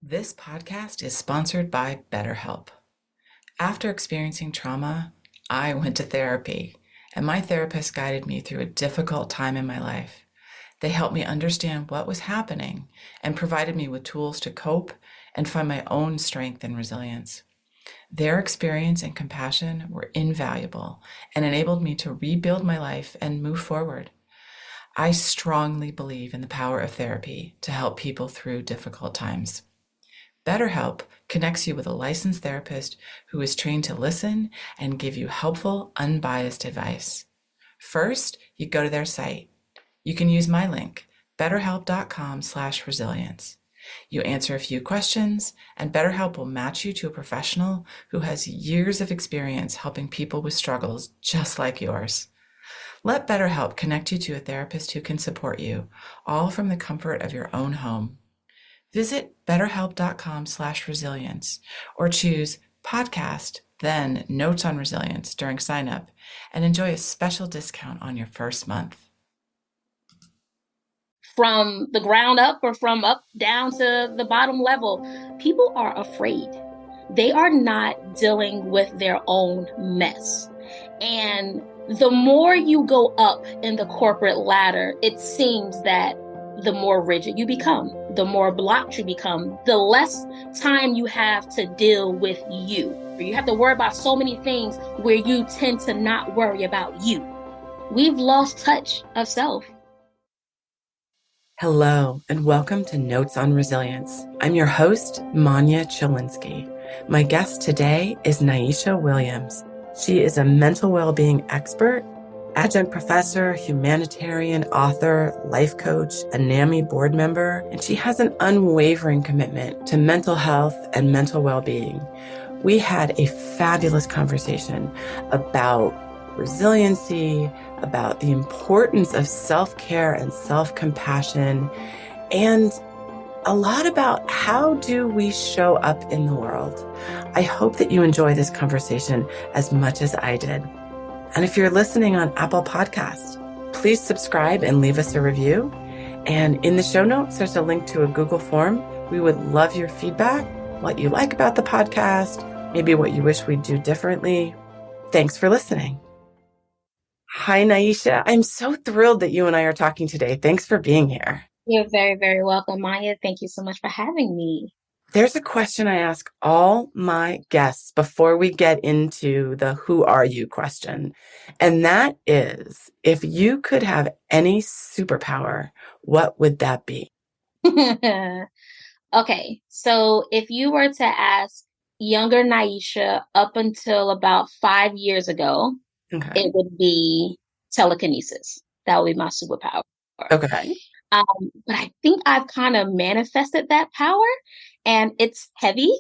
This podcast is sponsored by BetterHelp. After experiencing trauma, I went to therapy, and my therapist guided me through a difficult time in my life. They helped me understand what was happening and provided me with tools to cope and find my own strength and resilience. Their experience and compassion were invaluable and enabled me to rebuild my life and move forward. I strongly believe in the power of therapy to help people through difficult times. BetterHelp connects you with a licensed therapist who is trained to listen and give you helpful, unbiased advice. First, you go to their site. You can use my link, betterhelp.com/resilience. You answer a few questions, and BetterHelp will match you to a professional who has years of experience helping people with struggles just like yours. Let BetterHelp connect you to a therapist who can support you, all from the comfort of your own home. Visit betterhelp.com/resilience or choose podcast, then notes on resilience during sign up and enjoy a special discount on your first month. From the ground up or from up down to the bottom level, people are afraid. They are not dealing with their own mess. And the more you go up in the corporate ladder, it seems that the more rigid you become, the more blocked you become, the less time you have to deal with you. You have to worry about so many things where you tend to not worry about you. We've lost touch of self. Hello, and welcome to Notes on Resilience. I'm your host, Manya Chilinsky. My guest today is Nyeesha Williams. She is a mental well-being expert, adjunct professor, humanitarian, author, life coach, a NAMI board member, and she has an unwavering commitment to mental health and mental well-being. We had a fabulous conversation about resiliency, about the importance of self-care and self-compassion, and a lot about how do we show up in the world. I hope that you enjoy this conversation as much as I did. And if you're listening on Apple Podcasts, please subscribe and leave us a review. And in the show notes, there's a link to a Google form. We would love your feedback, what you like about the podcast, maybe what you wish we'd do differently. Thanks for listening. Hi, Nyeesha. I'm so thrilled that you and I are talking today. Thanks for being here. You're very, very welcome, Maya. Thank you so much for having me. There's a question I ask all my guests before we get into the who are you question. And that is, if you could have any superpower, what would that be? Okay, so if you were to ask younger Nyeesha up until about 5 years ago, it would be telekinesis. That would be my superpower. Okay. But I think I've kind of manifested that power, and it's heavy.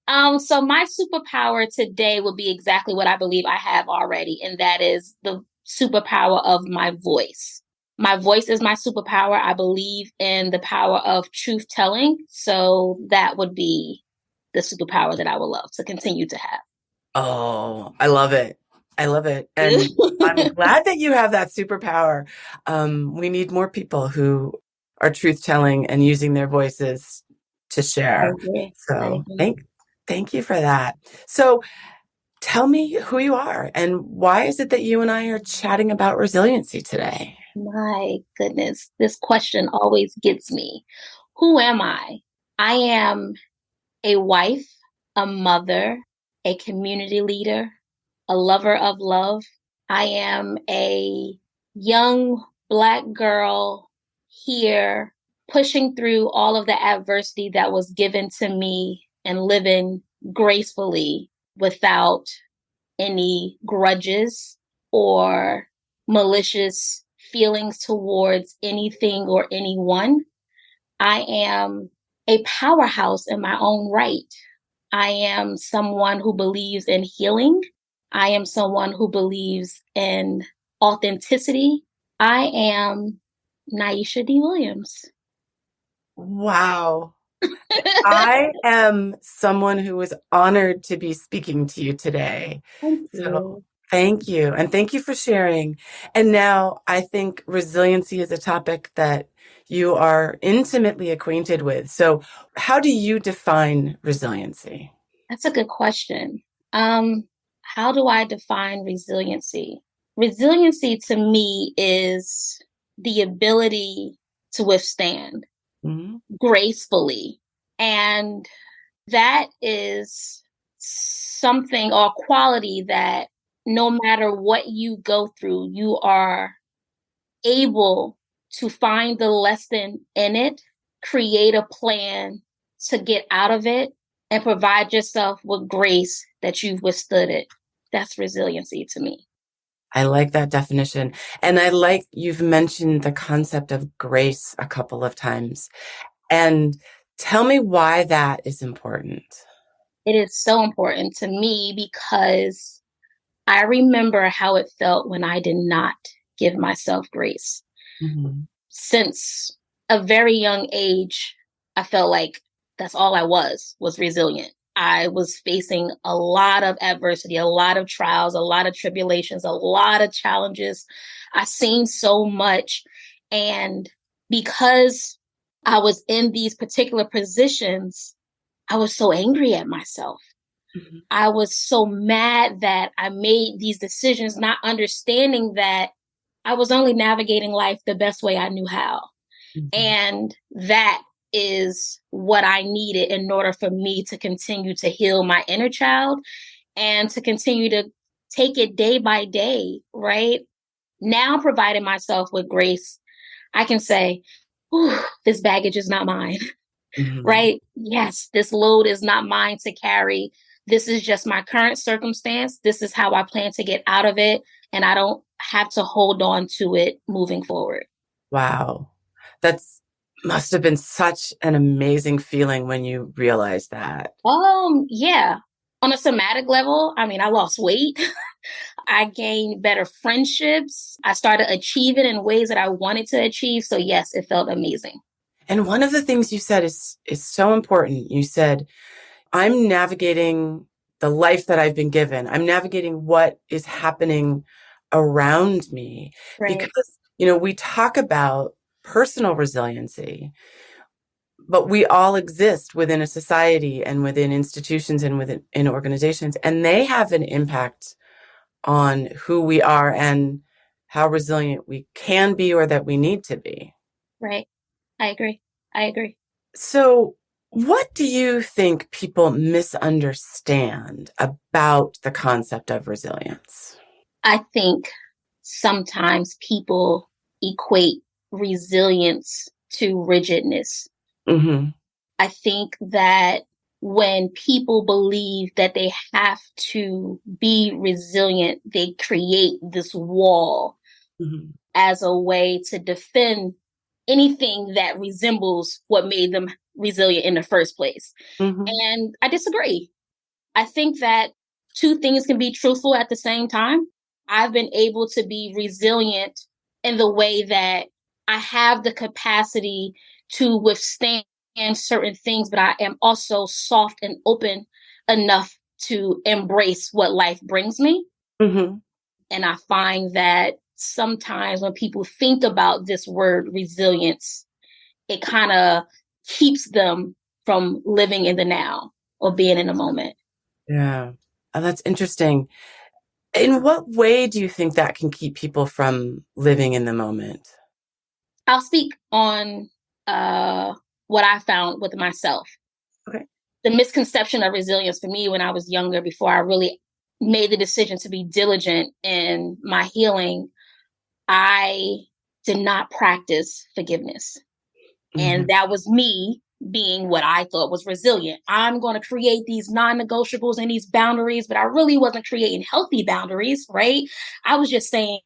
So my superpower today would be exactly what I believe I have already, and that is the superpower of my voice. My voice is my superpower. I believe in the power of truth telling. So that would be the superpower that I would love to continue to have. Oh, I love it. I love it. And I'm glad that you have that superpower. We need more people who are truth-telling and using their voices to share. So thank you for that. So tell me who you are and why is it that you and I are chatting about resiliency today? My goodness, this question always gets me. Who am I? I am a wife, a mother, a community leader, a lover of love. I am a young Black girl here pushing through all of the adversity that was given to me and living gracefully without any grudges or malicious feelings towards anything or anyone. I am a powerhouse in my own right. I am someone who believes in healing. I am someone who believes in authenticity. I am Nyeesha D. Williams. Wow. I am someone who was honored to be speaking to you today. Thank you. So Thank you. And thank you for sharing. And now I think resiliency is a topic that you are intimately acquainted with. So, how do you define resiliency? That's a good question. Um, how do I define resiliency? Resiliency to me is the ability to withstand Mhm. gracefully. And that is something or quality that no matter what you go through, you are able to find the lesson in it, create a plan to get out of it, and provide yourself with grace that you've withstood it. That's resiliency to me. I like that definition. And I like you've mentioned the concept of grace a couple of times. And tell me why that is important. It is so important to me because I remember how it felt when I did not give myself grace. Mhm. Since a very young age, I felt like that's all I was resilient. I was facing a lot of adversity, a lot of trials, a lot of tribulations, a lot of challenges. I seen so much. And because I was in these particular positions, I was so angry at myself. Mhm. I was so mad that I made these decisions, not understanding that I was only navigating life the best way I knew how. Mhm. And that is what I needed in order for me to continue to heal my inner child and to continue to take it day by day, right? Now, providing myself with grace, I can say, this baggage is not mine, Mhm. right? Yes, this load is not mine to carry. This is just my current circumstance. This is how I plan to get out of it. And I don't have to hold on to it moving forward. Wow. That's must have been such an amazing feeling when you realized that. Yeah. On a somatic level, I mean, I lost weight. I gained better friendships. I started achieving in ways that I wanted to achieve. So yes, it felt amazing. And one of the things you said is so important. You said, I'm navigating the life that I've been given. I'm navigating what is happening around me Right. because, we talk about personal resiliency, but we all exist within a society and within institutions and within in organizations, and they have an impact on who we are and how resilient we can be or that we need to be. Right. I agree. I agree. So, what do you think people misunderstand about the concept of resilience? I think sometimes people equate resilience to rigidness. Mm-hmm. I think that when people believe that they have to be resilient, they create this wall Mm-hmm. as a way to defend anything that resembles what made them resilient in the first place. Mm-hmm. And I disagree. I think that two things can be truthful at the same time. I've been able to be resilient in the way that I have the capacity to withstand certain things, but I am also soft and open enough to embrace what life brings me. Mm-hmm. And I find that sometimes when people think about this word resilience, it kind of keeps them from living in the now or being in the moment. Yeah. Oh, that's interesting. In what way do you think that can keep people from living in the moment? I'll speak on what I found with myself. Okay. The misconception of resilience for me when I was younger, before I really made the decision to be diligent in my healing, I did not practice forgiveness. Mm-hmm. And that was me being what I thought was resilient. I'm going to create these non negotiables and these boundaries, but I really wasn't creating healthy boundaries, right? I was just saying,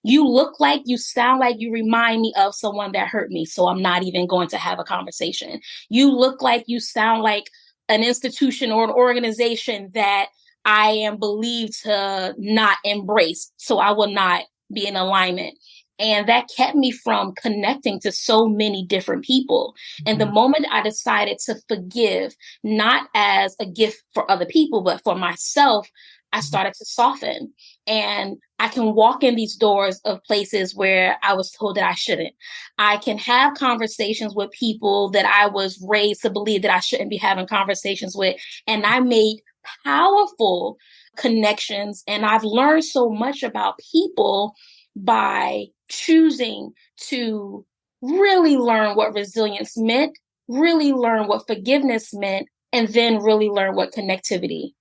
you look like, you sound like, you remind me of someone that hurt me. So I'm not even going to have a conversation. You look like, you sound like an institution or an organization that I am believed to not embrace. So I will not be in alignment. And that kept me from connecting to so many different people. And the Mm-hmm. moment I decided to forgive, not as a gift for other people, but for myself, I started to soften, and I can walk in these doors of places where I was told that I shouldn't. I can have conversations with people that I was raised to believe that I shouldn't be having conversations with. And I made powerful connections. And I've learned so much about people by choosing to really learn what resilience meant, really learn what forgiveness meant, and then really learn what connectivity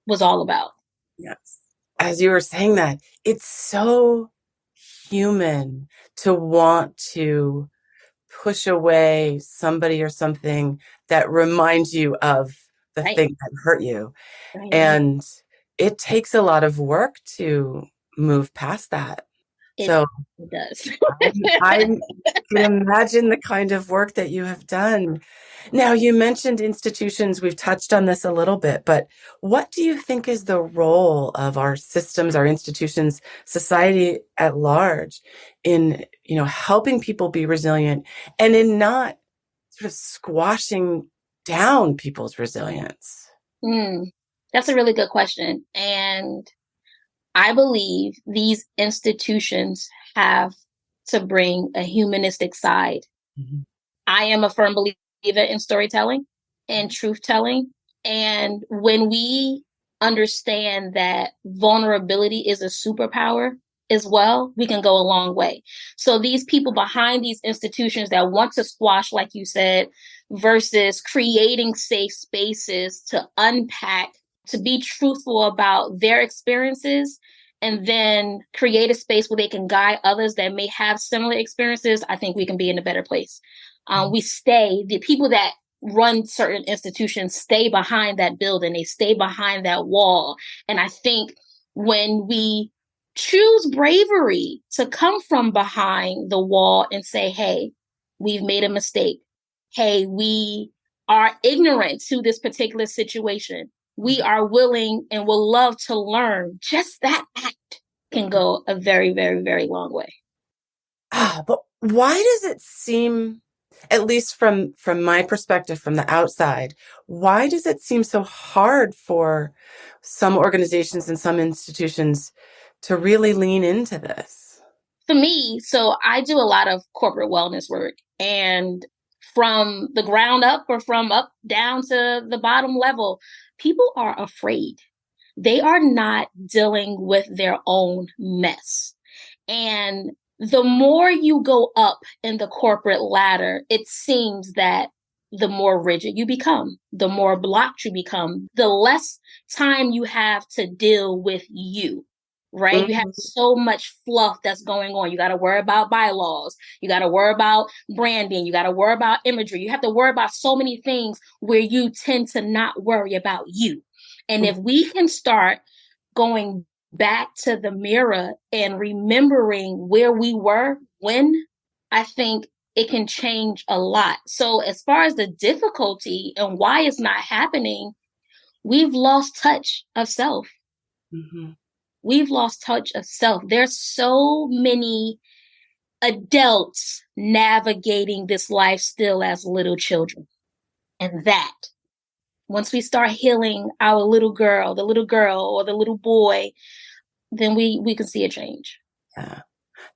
was all about. Yes. As you were saying that, it's so human to want to push away somebody or something that reminds you of the Right. thing that hurt you. Right. And it takes a lot of work to move past that. It So does. I can imagine the kind of work that you have done. Now, you mentioned institutions. We've touched on this a little bit, but what do you think is the role of our systems, our institutions, society at large in, helping people be resilient and in not sort of squashing down people's resilience? That's a really good question. And I believe these institutions have to bring a humanistic side. Mm-hmm. I am a firm believer in storytelling and truth telling. And when we understand that vulnerability is a superpower as well, we can go a long way. So these people behind these institutions that want to squash, like you said, versus creating safe spaces to unpack, to be truthful about their experiences, and then create a space where they can guide others that may have similar experiences, I think we can be in a better place. The people that run certain institutions stay behind that building, they stay behind that wall. And I think when we choose bravery to come from behind the wall and say, hey, we've made a mistake. Hey, we are ignorant to this particular situation. We are willing and will love to learn. Just that act can go a very, very, very long way. But why does it seem, at least from my perspective, from the outside, why does it seem so hard for some organizations and some institutions to really lean into this? For me, so I do a lot of corporate wellness work, and from the ground up or from up down to the bottom level, people are afraid. They are not dealing with their own mess. And the more you go up in the corporate ladder, it seems that the more rigid you become, the more blocked you become, the less time you have to deal with you, right? You have so much fluff that's going on. You got to worry about bylaws. You got to worry about branding. You got to worry about imagery. You have to worry about so many things where you tend to not worry about you. And if we can start going back to the mirror and remembering where we were when, I think it can change a lot. So as far as the difficulty and why it's not happening, we've lost touch of self. Mm-hmm. We've lost touch of self. There's so many adults navigating this life still as little children. And that, once we start healing our little girl, the little girl or the little boy, then we can see a change. Yeah.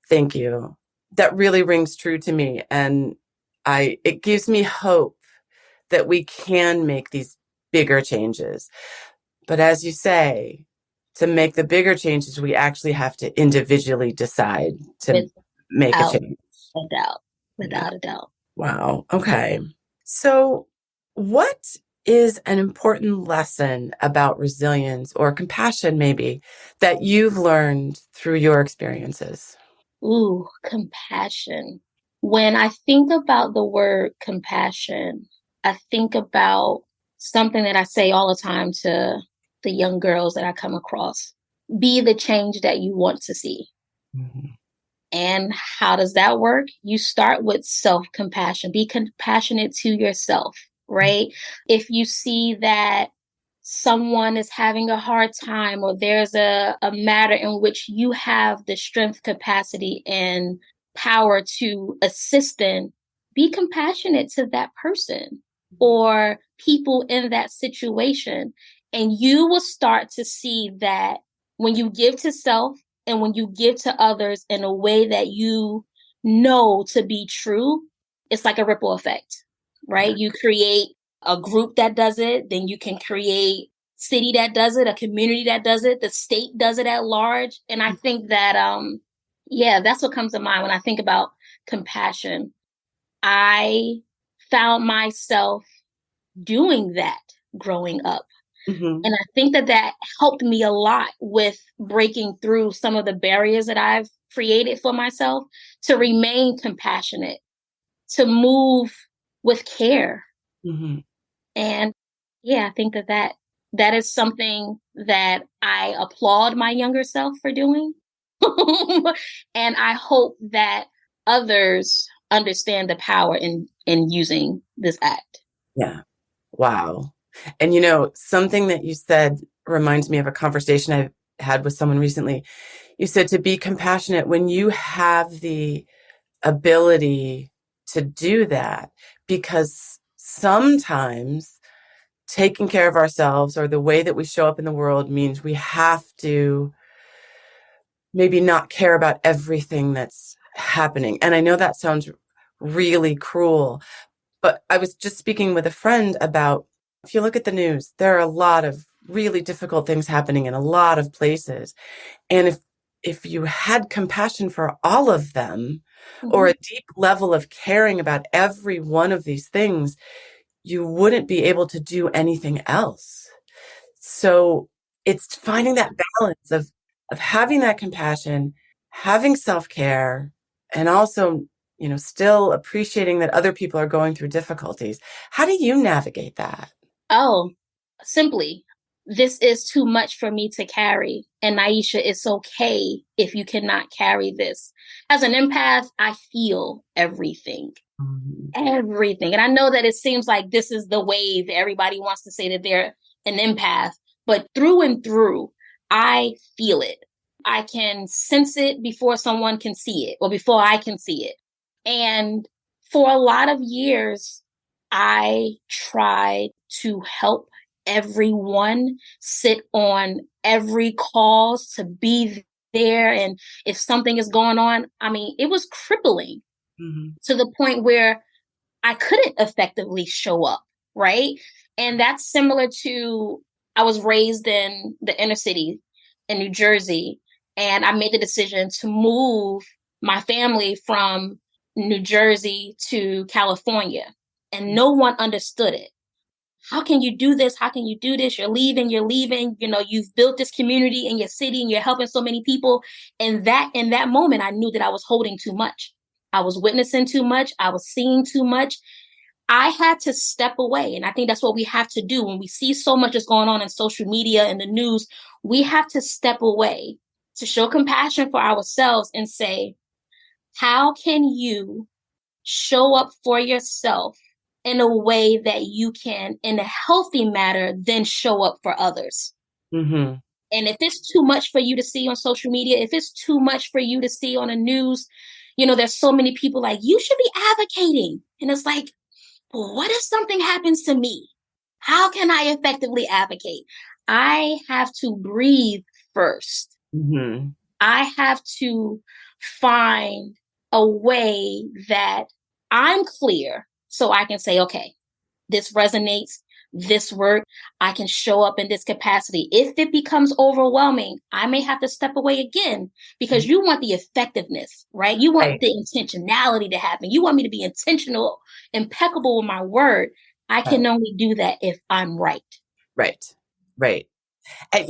Thank you. That really rings true to me. And it gives me hope that we can make these bigger changes. But as you say, to make the bigger changes, we actually have to individually decide to make a change. Without a doubt. Wow. Okay. So what is an important lesson about resilience or compassion, maybe, that you've learned through your experiences? Ooh, compassion. When I think about the word compassion, I think about something that I say all the time to the young girls that I come across. Be the change that you want to see. Mm-hmm. And how does that work? You start with self-compassion. Be compassionate to yourself, right? If you see that someone is having a hard time or there's a matter in which you have the strength, capacity, and power to assist in, be compassionate to that person or people in that situation And you will start to see that when you give to self and when you give to others in a way that you know to be true, it's like a ripple effect, right? You create a group that does it, then you can create city that does it, a community that does it, the state does it at large. And I think that, that's what comes to mind when I think about compassion. I found myself doing that growing up. Mm-hmm. And I think that that helped me a lot with breaking through some of the barriers that I've created for myself to remain compassionate, to move with care. Mm-hmm. And I think that that is something that I applaud my younger self for doing. And I hope that others understand the power in using this act. Yeah. Wow. And something that you said reminds me of a conversation I had with someone recently. You said to be compassionate when you have the ability to do that, because sometimes taking care of ourselves or the way that we show up in the world means we have to maybe not care about everything that's happening. And I know that sounds really cruel, but I was just speaking with a friend about, if you look at the news, there are a lot of really difficult things happening in a lot of places. And if you had compassion for all of them, or a deep level of caring about every one of these things, you wouldn't be able to do anything else. So it's finding that balance of having that compassion, having self-care, and also, still appreciating that other people are going through difficulties. How do you navigate that? Oh, simply, this is too much for me to carry. And Nyeesha, it's okay if you cannot carry this. As an empath, I feel everything. Everything. And I know that it seems like this is the wave. Everybody wants to say that they're an empath, but through and through, I feel it. I can sense it before someone can see it or before I can see it. And for a lot of years, I tried to help everyone, sit on every cause, to be there. And if something is going on, I mean, it was crippling to the point where I couldn't effectively show up, right? And that's similar to, I was raised in the inner city in New Jersey, and I made the decision to move my family from New Jersey to California, and no one understood it. How can you do this? How can you do this? You're leaving. You've built this community in your city and you're helping so many people. And in that moment, I knew that I was holding too much. I was witnessing too much. I was seeing too much. I had to step away. And I think that's what we have to do. When we see so much is going on in social media and the news, we have to step away to show compassion for ourselves and say, how can you show up for yourself in a way that you can, in a healthy manner, then show up for others? Mm-hmm. And if it's too much for you to see on social media, if it's too much for you to see on the news, there's so many people like, you should be advocating. And it's like, well, what if something happens to me? How can I effectively advocate? I have to breathe first. Mm-hmm. I have to find a way that I'm clear so I can say, okay, this resonates, this work, I can show up in this capacity. If it becomes overwhelming, I may have to step away again, because you want the effectiveness, right? You want the intentionality to happen. You want me to be intentional, impeccable with my word. I can only do that if I'm right. Right. And,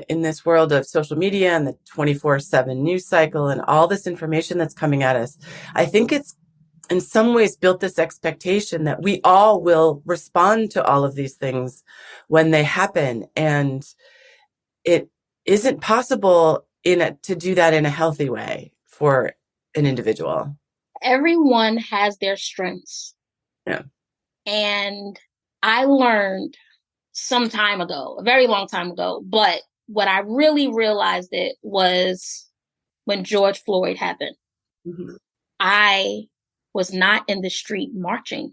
in this world of social media and the 24/7 news cycle and all this information that's coming at us, I think it's in some ways built this expectation that we all will respond to all of these things when they happen. And it isn't possible to do that in a healthy way for an individual. Everyone has their strengths. Yeah. And I learned some time ago, a very long time ago, but what I really realized it was when George Floyd happened. Mm-hmm. I was not in the street marching.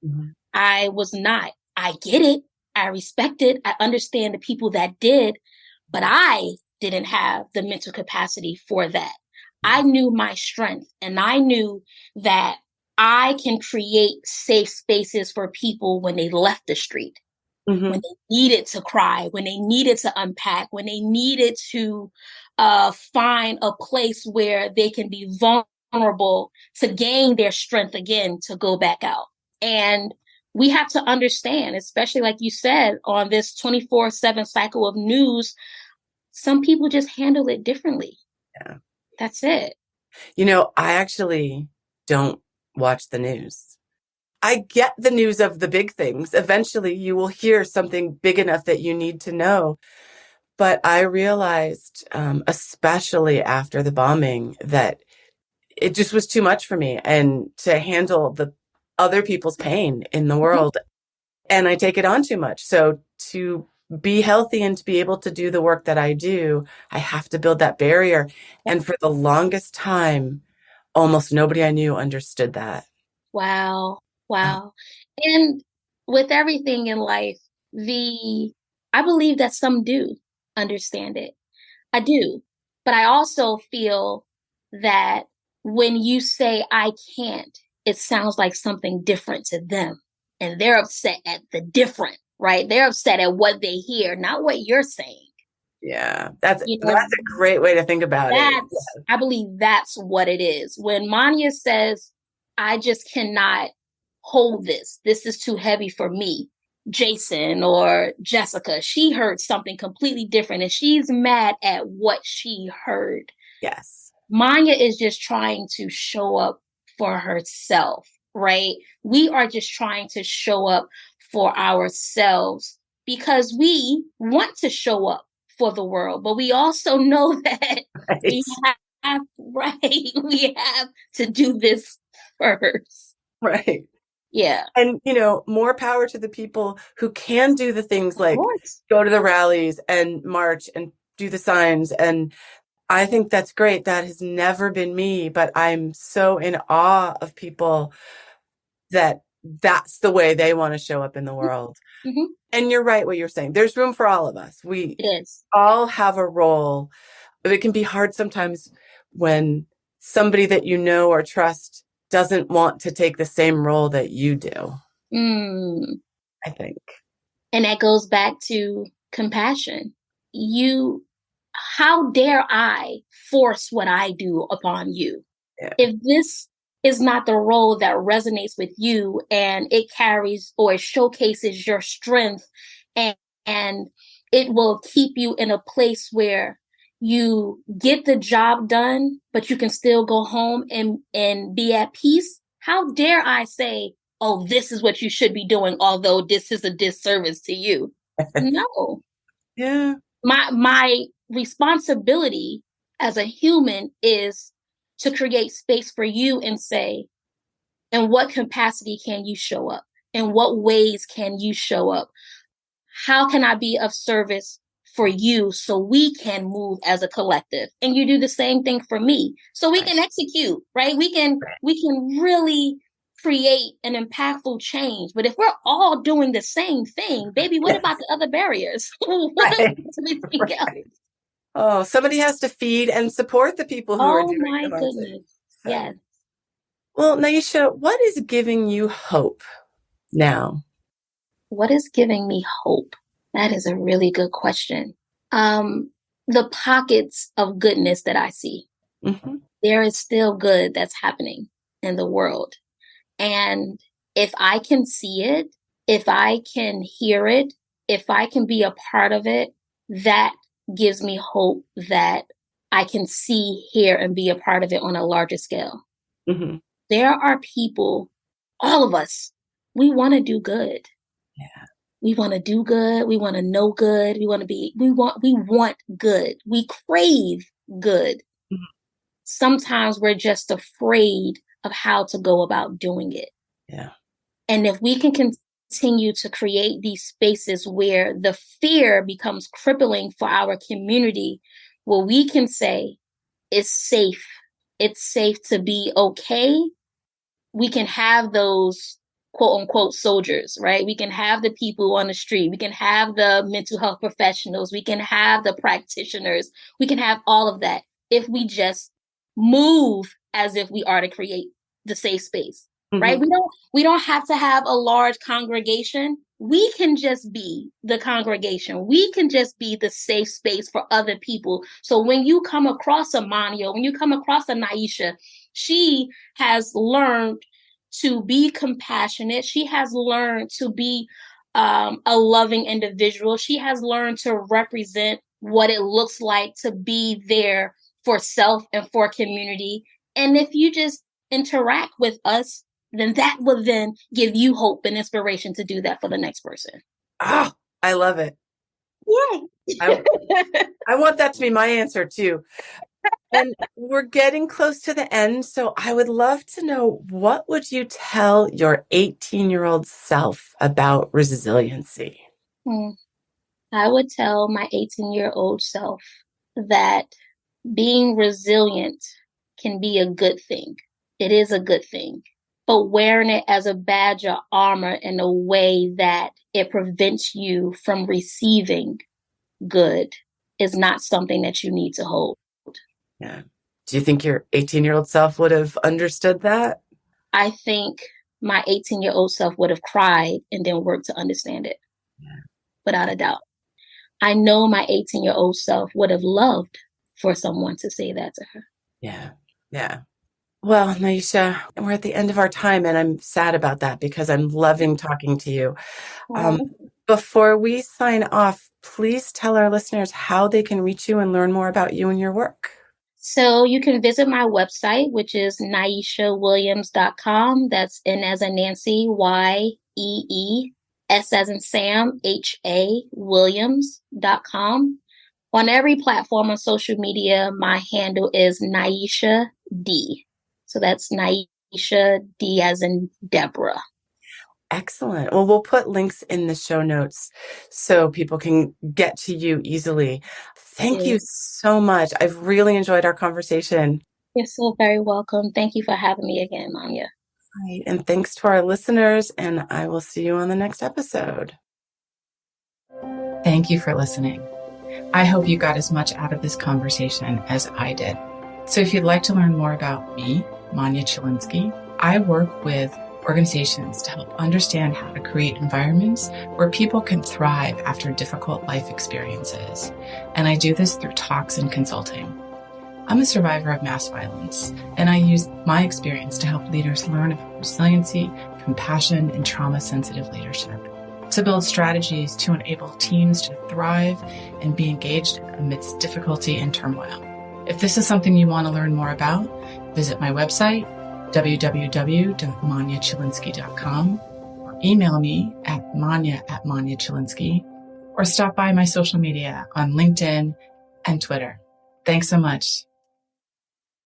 Mm-hmm. I was not. I get it. I respect it. I understand the people that did, but I didn't have the mental capacity for that. I knew my strength, and I knew that I can create safe spaces for people when they left the street, when they needed to cry, when they needed to unpack, when they needed to find a place where they can be vulnerable to gain their strength again to go back out. And we have to understand, especially like you said, on this 24/7 cycle of news, some people just handle it differently. Yeah. That's it. I actually don't watch the news. I get the news of the big things. Eventually, you will hear something big enough that you need to know. But I realized, especially after the bombing, that it just was too much for me and to handle the other people's pain in the world. And I take it on too much. So to be healthy and to be able to do the work that I do, I have to build that barrier. And for the longest time, almost nobody I knew understood that. Wow. Wow. And with everything in life, I believe that some do understand it. I do. But I also feel that when you say I can't, it sounds like something different to them. And they're upset at the different, right? They're upset at what they hear, not what you're saying. Yeah, that's a great way to think about it. I believe that's what it is. When Manya says, I just cannot hold this. This is too heavy for me. Jason or Jessica, she heard something completely different and she's mad at what she heard. Yes. Manya is just trying to show up for herself, right? We are just trying to show up for ourselves because we want to show up for the world, but we also know that we have to do this first. Right. Yeah. And, more power to the people who can do the things like go to the rallies and march and do the signs. And I think that's great. That has never been me, but I'm so in awe of people that that's the way they want to show up in the world. Mm-hmm. And you're right what you're saying. There's room for all of us. We Yes. all have a role. It can be hard sometimes when somebody that you know or trust doesn't want to take the same role that you do. I think. And that goes back to compassion. How dare I force what I do upon you? Yeah. If this is not the role that resonates with you and it carries or it showcases your strength and it will keep you in a place where you get the job done, but you can still go home and be at peace. How dare I say, oh, this is what you should be doing, although this is a disservice to you. No. Yeah. My responsibility as a human is to create space for you and say, in what capacity can you show up? In what ways can you show up? How can I be of service for you so we can move as a collective? And you do the same thing for me. So we can execute, right? We can really create an impactful change. But if we're all doing the same thing, baby, what about the other barriers? Oh, somebody has to feed and support the people who are doing the hard thing. So. Yes. Well, Nyeesha, what is giving you hope now? What is giving me hope? That is a really good question. The pockets of goodness that I see. Mm-hmm. There is still good that's happening in the world. And if I can see it, if I can hear it, if I can be a part of it, that gives me hope that I can see, hear, and be a part of it on a larger scale. Mm-hmm. There are people, all of us, we want to do good. Yeah. We want to do good. We want to know good. We want good. We crave good. Mm-hmm. Sometimes we're just afraid of how to go about doing it. Yeah. And if we can continue to create these spaces where the fear becomes crippling for our community, where we can say, it's safe. It's safe to be okay. We can have those quote unquote soldiers, right? We can have the people on the street. We can have the mental health professionals. We can have the practitioners. We can have all of that if we just move as if we are to create the safe space, right? We don't have to have a large congregation. We can just be the congregation. We can just be the safe space for other people. So when you come across a Manya, when you come across a Nyeesha, she has learned to be compassionate. She has learned to be a loving individual. She has learned to represent what it looks like to be there for self and for community. And if you just interact with us, then that will then give you hope and inspiration to do that for the next person. Ah, I love it. Yay! I want that to be my answer too. And we're getting close to the end. So I would love to know, what would you tell your 18-year-old self about resiliency? I would tell my 18-year-old self that being resilient can be a good thing. It is a good thing. But wearing it as a badge of armor in a way that it prevents you from receiving good is not something that you need to hold. Yeah. Do you think your 18-year-old self would have understood that? I think my 18-year-old self would have cried and then worked to understand it. Yeah. Without a doubt. I know my 18-year-old self would have loved for someone to say that to her. Yeah. Yeah. Well, Nyeesha, we're at the end of our time, and I'm sad about that because I'm loving talking to you. Before we sign off, please tell our listeners how they can reach you and learn more about you and your work. So you can visit my website, which is NyeeshaWilliams.com. That's N as in Nancy, YEE, S as in Sam, HA, Williams.com. On every platform on social media, my handle is Nyeesha D. So that's Nyeesha D as in Deborah. Excellent. Well, we'll put links in the show notes so people can get to you easily. Thank you so much. I've really enjoyed our conversation. You're so very welcome. Thank you for having me again, Manya. Right. And thanks to our listeners, and I will see you on the next episode. Thank you for listening. I hope you got as much out of this conversation as I did. So if you'd like to learn more about me, Manya Chilinsky, I work with organizations to help understand how to create environments where people can thrive after difficult life experiences. And I do this through talks and consulting. I'm a survivor of mass violence, and I use my experience to help leaders learn about resiliency, compassion, and trauma-sensitive leadership, to build strategies to enable teams to thrive and be engaged amidst difficulty and turmoil. If this is something you want to learn more about, visit my website, www.manyachilinsky.com, or email me at manya@manyachilinsky, or stop by my social media on LinkedIn and Twitter. Thanks so much.